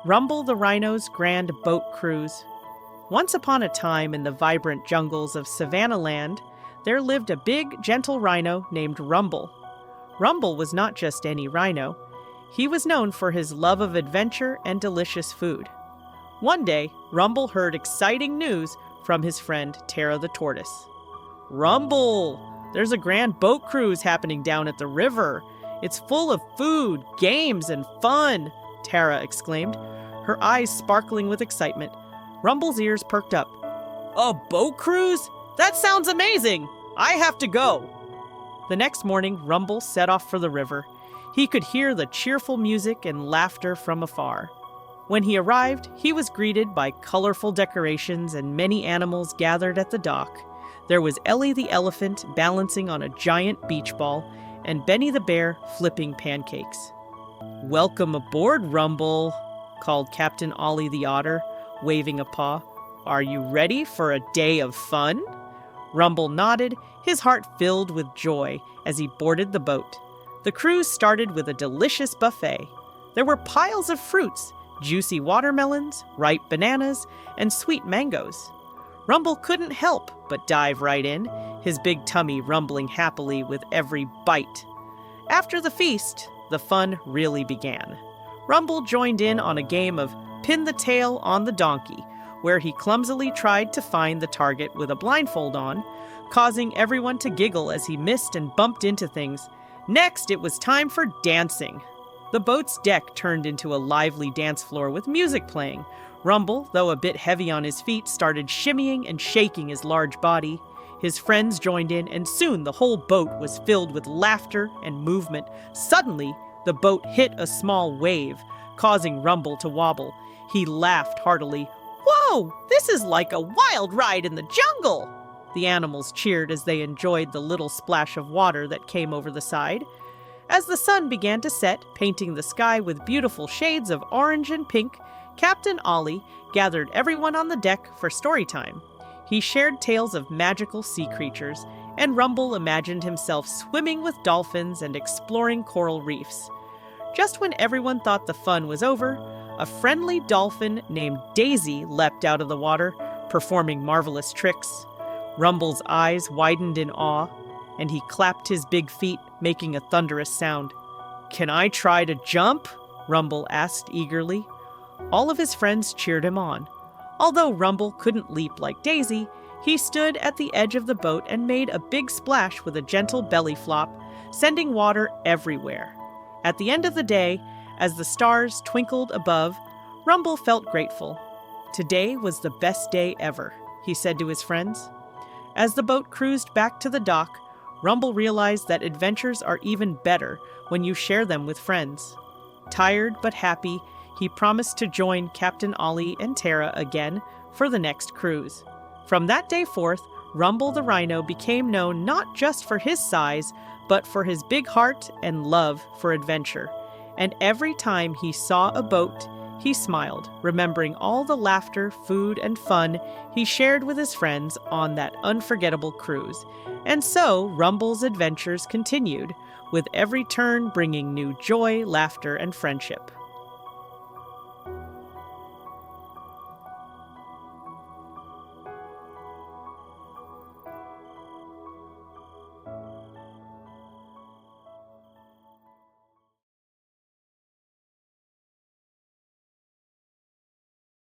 Rumble the Rhino's Grand Boat Cruise. Once upon a time in the vibrant jungles of Savanna Land, there lived a big, gentle rhino named Rumble. Rumble was not just any rhino. He was known for his love of adventure and delicious food. One day, Rumble heard exciting news from his friend Tara the Tortoise. "Rumble! There's a grand boat cruise happening down at the river. It's full of food, games, and fun," Tara exclaimed, her eyes sparkling with excitement. Rumble's ears perked up. "A boat cruise? That sounds amazing! I have to go!" The next morning, Rumble set off for the river. He could hear the cheerful music and laughter from afar. When he arrived, he was greeted by colorful decorations and many animals gathered at the dock. There was Ellie the elephant balancing on a giant beach ball, and Benny the bear flipping pancakes. "Welcome aboard, Rumble," called Captain Ollie the Otter, waving a paw. "Are you ready for a day of fun?" Rumble nodded, his heart filled with joy as he boarded the boat. The cruise started with a delicious buffet. There were piles of fruits, juicy watermelons, ripe bananas, and sweet mangoes. Rumble couldn't help but dive right in, his big tummy rumbling happily with every bite. After the feast, the fun really began. Rumble joined in on a game of pin the tail on the donkey, where he clumsily tried to find the target with a blindfold on, causing everyone to giggle as he missed and bumped into things. Next, it was time for dancing. The boat's deck turned into a lively dance floor with music playing. Rumble, though a bit heavy on his feet, started shimmying and shaking his large body. His friends joined in, and soon the whole boat was filled with laughter and movement. Suddenly, the boat hit a small wave, causing Rumble to wobble. He laughed heartily. "Whoa! This is like a wild ride in the jungle!" The animals cheered as they enjoyed the little splash of water that came over the side. As the sun began to set, painting the sky with beautiful shades of orange and pink, Captain Ollie gathered everyone on the deck for story time. He shared tales of magical sea creatures, and Rumble imagined himself swimming with dolphins and exploring coral reefs. Just when everyone thought the fun was over, a friendly dolphin named Daisy leapt out of the water, performing marvelous tricks. Rumble's eyes widened in awe, and he clapped his big feet, making a thunderous sound. "Can I try to jump?" Rumble asked eagerly. All of his friends cheered him on. Although Rumble couldn't leap like Daisy, he stood at the edge of the boat and made a big splash with a gentle belly flop, sending water everywhere. At the end of the day, as the stars twinkled above, Rumble felt grateful. "Today was the best day ever," he said to his friends. As the boat cruised back to the dock, Rumble realized that adventures are even better when you share them with friends. Tired but happy, he promised to join Captain Ollie and Tara again for the next cruise. From that day forth, Rumble the Rhino became known not just for his size, but for his big heart and love for adventure. And every time he saw a boat, he smiled, remembering all the laughter, food, and fun he shared with his friends on that unforgettable cruise. And so, Rumble's adventures continued, with every turn bringing new joy, laughter, and friendship.